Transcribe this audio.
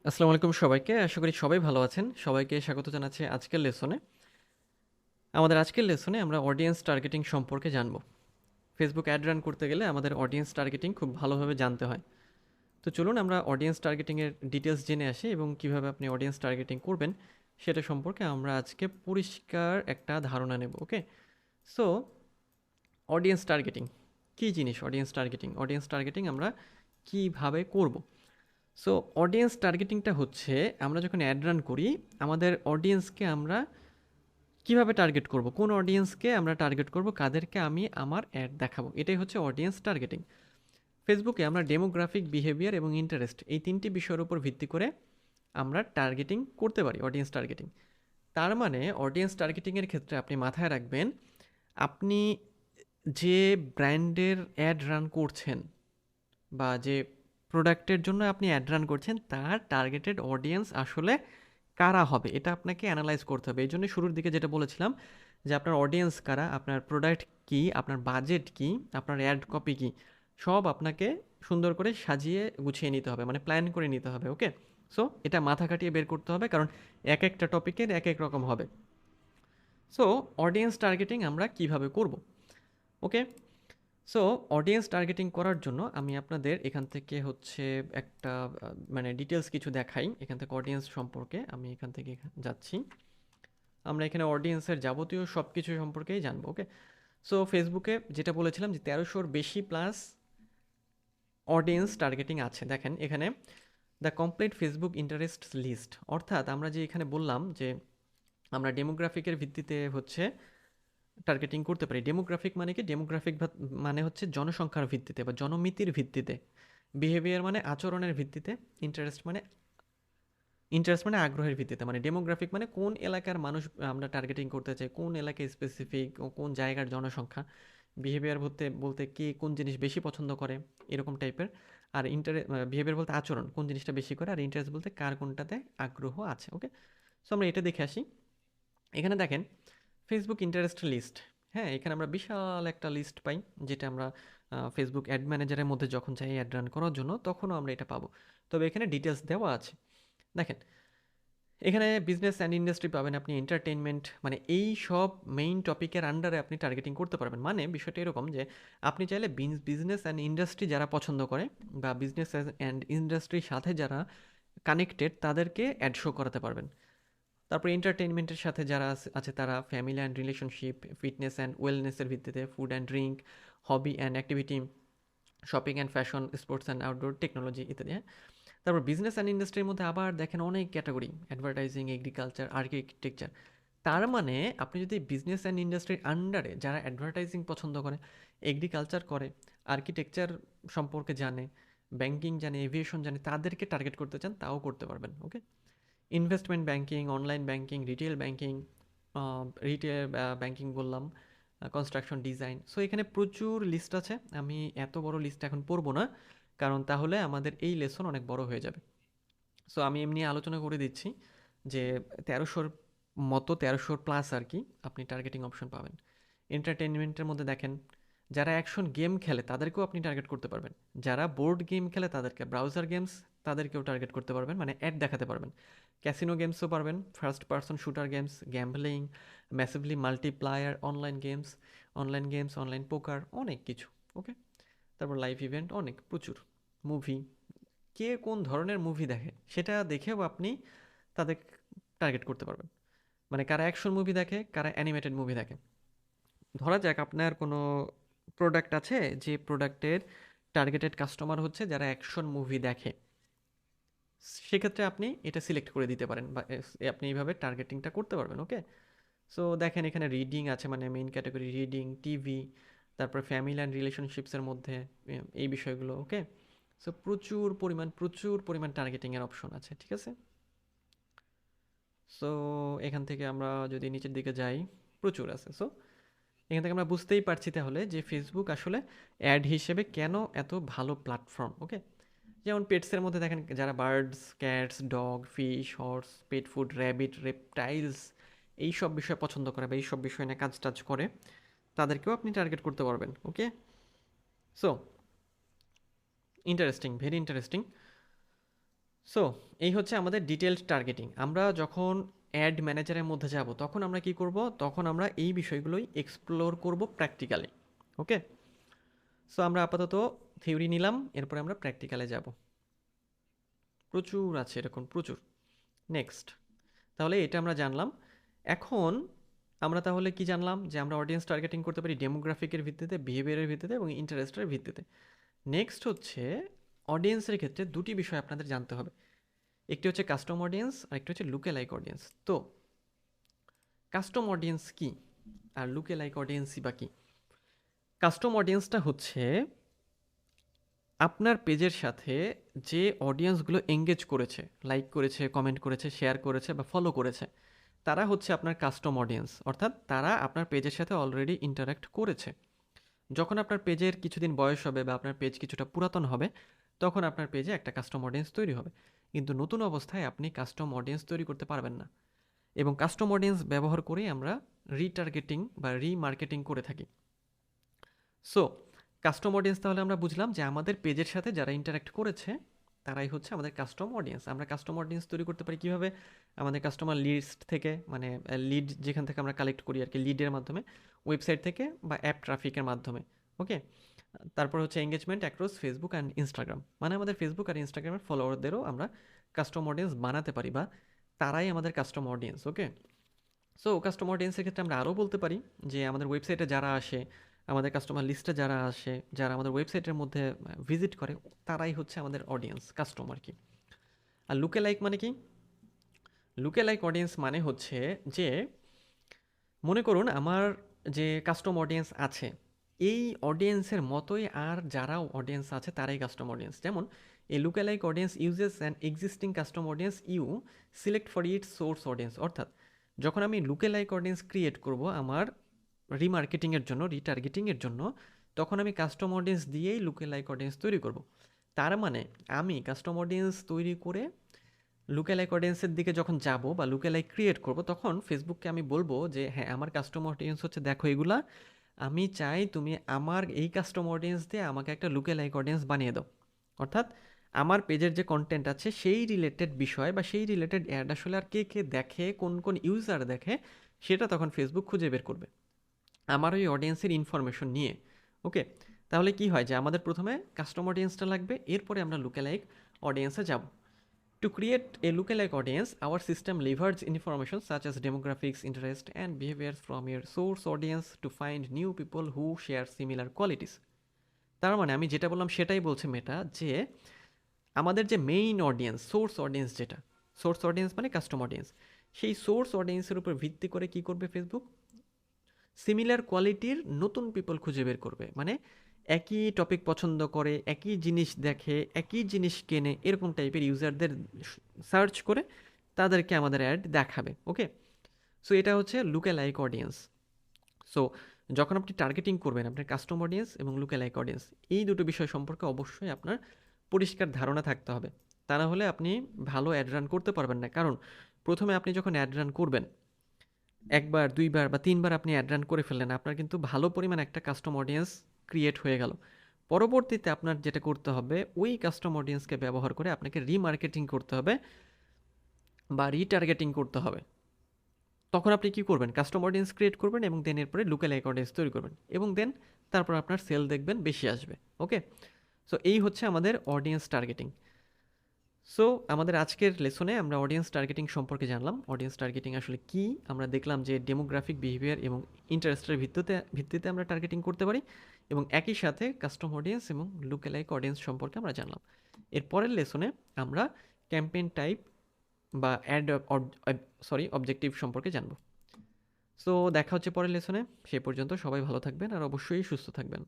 আসসালামু আলাইকুম সবাইকে। আশা করি সবাই ভালো আছেন। সবাইকে স্বাগত জানাচ্ছি আজকের লেসনে। আমাদের আজকের লেসনে আমরা অডিয়েন্স টার্গেটিং সম্পর্কে জানব। ফেসবুক অ্যাড রান করতে গেলে আমাদের অডিয়েন্স টার্গেটিং খুব ভালোভাবে জানতে হয়। তো চলুন আমরা অডিয়েন্স টার্গেটিংয়ের ডিটেলস জেনে আসি এবং কিভাবে আপনি অডিয়েন্স টার্গেটিং করবেন সেটা সম্পর্কে আমরা আজকে পরিষ্কার একটা ধারণা নেব। ওকে, সো অডিয়েন্স টার্গেটিং কী জিনিস? অডিয়েন্স টার্গেটিং আমরা কিভাবে করব? সো অডিয়েন্স টার্গেটিংটা হচ্ছে আমরা যখন অ্যাড রান করি আমাদের অডিয়েন্সকে আমরা কিভাবে টার্গেট করব, কোন অডিয়েন্সকে আমরা টার্গেট করব, কাদেরকে আমি আমার অ্যাড দেখাবো, এটাই হচ্ছে অডিয়েন্স টার্গেটিং। ফেসবুকে আমরা ডেমোগ্রাফিক, বিহেভিয়ার এবং ইন্টারেস্ট এই তিনটি বিষয়ের উপর ভিত্তি করে আমরা টার্গেটিং করতে পারি, অডিয়েন্স টার্গেটিং। তার মানে অডিয়েন্স টার্গেটিংয়ের ক্ষেত্রে আপনি মাথায় রাখবেন, আপনি যে ব্র্যান্ডের অ্যাড রান করছেন বা যে প্রোডাক্টের জন্য আপনি অ্যাড রান করছেন তার টার্গেটেড অডিয়েন্স আসলে কারা হবে, এটা আপনাকে অ্যানালাইজ করতে হবে। এই জন্য শুরুর দিকে যেটা বলেছিলাম যে আপনার অডিয়েন্স কারা, আপনার প্রোডাক্ট কী, আপনার বাজেট কী, আপনার অ্যাড কপি কী, সব আপনাকে সুন্দর করে সাজিয়ে গুছিয়ে নিতে হবে, মানে প্ল্যান করে নিতে হবে। ওকে, সো এটা মাথা খাটিয়ে বের করতে হবে, কারণ এক একটা টপিকের এক এক রকম হবে। সো অডিয়েন্স টার্গেটিং আমরা কিভাবে করব? ওকে, সো অডিয়েন্স টার্গেটিং করার জন্য আমি আপনাদের এখান থেকে হচ্ছে একটা মানে ডিটেলস কিছু দেখাই। এখান থেকে অডিয়েন্স সম্পর্কে আমি এখান থেকে যাচ্ছি। আমরা এখানে অডিয়েন্সের যাবতীয় সব কিছু সম্পর্কেই জানবো। ওকে, সো ফেসবুকে যেটা বলেছিলাম যে 1300-র বেশি প্লাস অডিয়েন্স টার্গেটিং আছে। দেখেন এখানে the complete Facebook interest list, অর্থাৎ আমরা যে এখানে বললাম যে আমরা ডেমোগ্রাফিকের ভিত্তিতে হচ্ছে টার্গেটিং করতে পারি। ডেমোগ্রাফিক মানে কি? ডেমোগ্রাফিক মানে হচ্ছে জনসংখ্যার ভিত্তিতে বা জনমিতির ভিত্তিতে, বিহেভিয়ার মানে আচরণের ভিত্তিতে, ইন্টারেস্ট মানে আগ্রহের ভিত্তিতে। মানে ডেমোগ্রাফিক মানে কোন এলাকার মানুষ আমরা টার্গেটিং করতে চাই, কোন এলাকায় স্পেসিফিক ও কোন জায়গার জনসংখ্যা। বিহেভিয়ার বলতে বলতে কে কোন জিনিস বেশি পছন্দ করে, এরকম টাইপের। আর বিহেভিয়ার বলতে আচরণ, কোন জিনিসটা বেশি করে। আর ইন্টারেস্ট বলতে কার কোনটাতে আগ্রহ আছে। ওকে, সো আমরা এটা দেখে আসি। এখানে দেখেন ফেসবুক ইন্টারেস্ট লিস্ট। হ্যাঁ, এখানে আমরা বিশাল একটা লিস্ট পাই, যেটা আমরা ফেসবুক অ্যাড ম্যানেজারের মধ্যে যখন চাই অ্যাড রান করার জন্য তখনও আমরা এটা পাবো। তবে এখানে ডিটেলস দেওয়া আছে। দেখেন এখানে বিজনেস অ্যান্ড ইন্ডাস্ট্রি পাবেন আপনি, এন্টারটেনমেন্ট, মানে এই সব মেইন টপিকের আন্ডারে আপনি টার্গেটিং করতে পারবেন। মানে বিষয়টা এরকম যে আপনি চাইলে বিজনেস অ্যান্ড ইন্ডাস্ট্রি যারা পছন্দ করে বা বিজনেস অ্যান্ড ইন্ডাস্ট্রির সাথে যারা কানেক্টেড তাদেরকে অ্যাড শো করাতে পারবেন। তারপর এন্টারটেইনমেন্টের সাথে যারা আছে তারা family and relationship, fitness and ওয়েলনেসের ভিত্তিতে, food and drink, hobby and activity, shopping and fashion, sports and outdoor, technology ইত্যাদি। হ্যাঁ, তারপর বিজনেস অ্যান্ড ইন্ডাস্ট্রির মধ্যে আবার দেখেন অনেক ক্যাটাগরি, অ্যাডভার্টাইজিং, এগ্রিকালচার, আর্কিটেকচার। তার মানে আপনি যদি বিজনেস অ্যান্ড ইন্ডাস্ট্রির আন্ডারে যারা অ্যাডভার্টাইজিং পছন্দ করে, এগ্রিকালচার করে, আর্কিটেকচার সম্পর্কে জানে, ব্যাংকিং জানে, এভিয়েশন জানে, তাদেরকে টার্গেট করতে চান তাও করতে পারবেন। Okay, investment banking, online banking, retail banking, retail banking বললাম, কনস্ট্রাকশন ডিজাইন। সো এখানে প্রচুর লিস্ট আছে। আমি এত বড় লিস্ট এখন পড়বো না, কারণ তাহলে আমাদের এই লেসন অনেক বড় হয়ে যাবে। সো আমি এমনি আলোচনা করে দিচ্ছি যে 1300-র মতো, 1300 প্লাস আর কি আপনি টার্গেটিং অপশন পাবেন। এন্টারটেনমেন্টের মধ্যে দেখেন যারা অ্যাকশন গেম খেলে তাদেরকেও আপনি টার্গেট করতে পারবেন, যারা বোর্ড গেম খেলে তাদেরকে, ব্রাউজার গেমস তাদেরকেও টার্গেট করতে পারবেন, মানে অ্যাড দেখাতে পারবেন। ক্যাসিনো গেমসও পারবেন, first person shooter games, gambling, massively multiplier, online games, online পোকার, অনেক কিছু। ওকে, তারপর লাইভ ইভেন্ট, অনেক প্রচুর। মুভি, কে কোন ধরনের মুভি দেখে সেটা দেখেও আপনি তাদের টার্গেট করতে পারবেন। মানে কারা অ্যাকশন মুভি দেখে, কারা অ্যানিমেটেড মুভি দেখে। ধরা যাক আপনার কোনো প্রোডাক্ট আছে, যে প্রোডাক্টের টার্গেটেড কাস্টমার হচ্ছে যারা অ্যাকশন মুভি দেখে, সেক্ষেত্রে আপনি এটা সিলেক্ট করে দিতে পারেন বা আপনি এইভাবে টার্গেটিংটা করতে পারবেন। ওকে, সো দেখেন এখানে রিডিং আছে, মানে মেইন ক্যাটাগরি রিডিং, টিভি, তারপর ফ্যামিলি অ্যান্ড রিলেশনশিপসের মধ্যে এই বিষয়গুলো। ওকে, সো প্রচুর পরিমাণ টার্গেটিংয়ের অপশন আছে, ঠিক আছে। সো এখান থেকে আমরা যদি নিচের দিকে যাই, প্রচুর আছে। সো এখান থেকে আমরা বুঝতেই পারছি তাহলে যে ফেসবুক আসলে অ্যাড হিসেবে কেন এত ভালো প্ল্যাটফর্ম। ওকে, যেমন পেটসের মধ্যে দেখেন যারা birds, cats, dog, fish, horse, pet food, rabbit, reptiles এই সব বিষয় পছন্দ করে বা এই সব বিষয় নিয়ে কাজ টাজ করে, তাদেরকেও আপনি টার্গেট করতে পারবেন। Okay, so interesting, very interesting. So এই হচ্ছে আমাদের ডিটেলড টার্গেটিং। আমরা যখন অ্যাড ম্যানেজারের মধ্যে যাব তখন আমরা কি করব, তখন আমরা এই বিষয়গুলোই এক্সপ্লোর করব প্র্যাকটিক্যালি। ওকে, সো আমরা আপাতত থিওরি নিলাম, এরপরে আমরা প্র্যাকটিক্যালে যাব। প্রচুর আছে এরকম, প্রচুর। নেক্সট, তাহলে এটা আমরা জানলাম। এখন আমরা তাহলে কি জানলাম, যে আমরা অডিয়েন্স টার্গেটিং করতে পারি ডেমোগ্রাফিকের ভিত্তিতে, বিহেভিয়ারের ভিত্তিতে এবং ইন্টারেস্টের ভিত্তিতে। নেক্সট হচ্ছে অডিয়েন্সের ক্ষেত্রে দুটি বিষয় আপনাদের জানতে হবে, একটি হচ্ছে কাস্টম অডিয়েন্স আর একটি হচ্ছে লুকে লাইক অডিয়েন্স। তো কাস্টম অডিয়েন্স কি আর লুকে লাইক অডিয়েন্সই বা কি? কাস্টম অডিয়েন্সটা হচ্ছে আপনার পেজের সাথে যে অডিয়েন্সগুলো এঙ্গেজ করেছে, লাইক করেছে, কমেন্ট করেছে, শেয়ার করেছে বা ফলো করেছে, তারা হচ্ছে আপনার কাস্টম অডিয়েন্স। অর্থাৎ তারা আপনার পেজের সাথে অলরেডি ইন্টারাক্ট করেছে। যখন আপনার পেজের কিছুদিন বয়স হবে বা আপনার পেজ কিছুটা পুরাতন হবে, তখন আপনার পেজে একটা কাস্টম অডিয়েন্স তৈরি হবে। কিন্তু নতুন অবস্থায় আপনি কাস্টম অডিয়েন্স তৈরি করতে পারবেন না, এবং কাস্টম অডিয়েন্স ব্যবহার করেই আমরা রিটার্গেটিং বা রিমার্কেটিং করে থাকি। সো কাস্টম অডিয়েন্স তাহলে আমরা বুঝলাম যে আমাদের পেজের সাথে যারা ইন্টারাক্ট করেছে তারাই হচ্ছে আমাদের কাস্টম অডিয়েন্স। আমরা কাস্টম অডিয়েন্স তৈরি করতে পারি কীভাবে? আমাদের কাস্টমার লিস্ট থেকে, মানে লিড যেখান থেকে আমরা কালেক্ট করি আর কি, লিডের মাধ্যমে, ওয়েবসাইট থেকে বা অ্যাপ ট্রাফিকের মাধ্যমে। ওকে, তারপর হচ্ছে engagement across Facebook and Instagram, মানে আমাদের ফেসবুক আর ইনস্টাগ্রামের ফলোয়ারদেরও আমরা কাস্টম অডিয়েন্স বানাতে পারি, বা তারাই আমাদের কাস্টম অডিয়েন্স। ওকে, সো কাস্টম অডিয়েন্সের ক্ষেত্রে আমরা আরও বলতে পারি যে আমাদের ওয়েবসাইটে যারা আসে, আমাদের কাস্টমার লিস্টে যারা আসে, যারা আমাদের ওয়েবসাইটের মধ্যে ভিজিট করে, তারাই হচ্ছে আমাদের অডিয়েন্স, কাস্টমার কি। আর লুকে লাইক মানে কি? লুকে লাইক অডিয়েন্স মানে হচ্ছে যে, মনে করুন আমার যে কাস্টম অডিয়েন্স আছে, এই অডিয়েন্সের মতোই আর যারা অডিয়েন্স আছে তারাই কাস্টম অডিয়েন্স। যেমন a lookalike audience uses an existing custom audience you select for its source audience. অর্থাৎ যখন আমি লুকে লাইক অডিয়েন্স ক্রিয়েট করব আমার রিমার্কেটিংয়ের জন্য, রিটার্গেটিংয়ের জন্য, তখন আমি কাস্টম অডিয়েন্স দিয়েই লুকে লাইক অডিয়েন্স তৈরি করব। তার মানে আমি কাস্টম অডিয়েন্স তৈরি করে লুকে লাইক অডিয়েন্সের দিকে যখন যাব বা লুকে লাইক ক্রিয়েট করব, তখন ফেসবুককে আমি বলবো যে হ্যাঁ, আমার কাস্টম অডিয়েন্স হচ্ছে দেখো এগুলা, আমি চাই তুমি আমার এই কাস্টম অডিয়েন্স দিয়ে আমাকে একটা লুকে লাইক অডিয়েন্স বানিয়ে দাও। অর্থাৎ আমার পেজের যে কন্টেন্ট আছে সেই রিলেটেড বিষয় বা সেই রিলেটেড অ্যাড আসলে আর কে কে দেখে, কোন কোন ইউজার দেখে, সেটা তখন ফেসবুক খুঁজে বের করবে আমার ওই অডিয়েন্সের ইনফরমেশন নিয়ে। ওকে, তাহলে কি হয় যে আমাদের প্রথমে কাস্টম অডিয়েন্সটা লাগবে, এরপরে আমরা লুকে লাইক অডিয়েন্সে যাব। To create a lookalike audience, our system leverages information such as demographics, interest, and behaviors from your source audience to find new people who share similar qualities. তার মানে আমি যেটা বললাম সেটাই বলছে মেটা, যে আমাদের যে মেইন অডিয়েন্স, সোর্স অডিয়েন্স, যেটা সোর্স অডিয়েন্স মানে কাস্টম অডিয়েন্স, সেই সোর্স অডিয়েন্সের উপর ভিত্তি করে কি করবে ফেসবুক? সিমিলার কোয়ালিটির নতুন পিপল খুঁজে বের করবে। মানে একই টপিক পছন্দ করে, একই জিনিস দেখে, একই জিনিস কেনে, এরকম টাইপের ইউজারদের সার্চ করে তাদেরকে আমাদের অ্যাড দেখাবে। ওকে, সো এটা হচ্ছে লুকে লাইক অডিয়েন্স। সো যখন আপনি টার্গেটিং করবেন আপনার কাস্টম অডিয়েন্স এবং লুকে লাইক অডিয়েন্স, এই দুটো বিষয় সম্পর্কে অবশ্যই আপনার পরিষ্কার ধারণা থাকতে হবে। তা না হলে আপনি ভালো অ্যাড রান করতে পারবেন না। কারণ প্রথমে আপনি যখন অ্যাড রান করবেন, একবার, দুইবার বা তিনবার আপনি অ্যাড রান করে ফেললেন, আপনার কিন্তু ভালো পরিমাণ একটা কাস্টম অডিয়েন্স ক্রিয়েট হয়ে গেল। পরবর্তীতে আপনার যেটা করতে হবে, ওই কাস্টম অডিয়েন্সকে ব্যবহার করে আপনাকে রিমার্কেটিং করতে হবে বা রিটার্গেটিং করতে হবে। তখন আপনি কি করবেন? কাস্টম অডিয়েন্স ক্রিয়েট করবেন এবং দেন এরপরে লুকালাইক অডিয়েন্স তৈরি করবেন, এবং দেন তারপর আপনার সেল দেখবেন বেশি আসবে। ওকে, সো এই হচ্ছে আমাদের অডিয়েন্স টার্গেটিং। সো আমাদের আজকের লেসনে আমরা অডিয়েন্স টার্গেটিং সম্পর্কে জানলাম। অডিয়েন্স টার্গেটিং আসলে কি, আমরা দেখলাম যে ডেমোগ্রাফিক, বিহেভিয়ার এবং ইন্টারেস্টের ভিত্তিতে আমরা টার্গেটিং করতে পারি, এবং একই সাথে কাস্টম অডিয়েন্স এবং লুকালাইক অডিয়েন্স সম্পর্কে আমরা জানলাম। এর পরের লেসনে আমরা ক্যাম্পেইন টাইপ বা অবজেক্টিভ সম্পর্কে জানবো। সো দেখা হচ্ছে পরের লেসনে। সে পর্যন্ত সবাই ভালো থাকবেন আর অবশ্যই সুস্থ থাকবেন।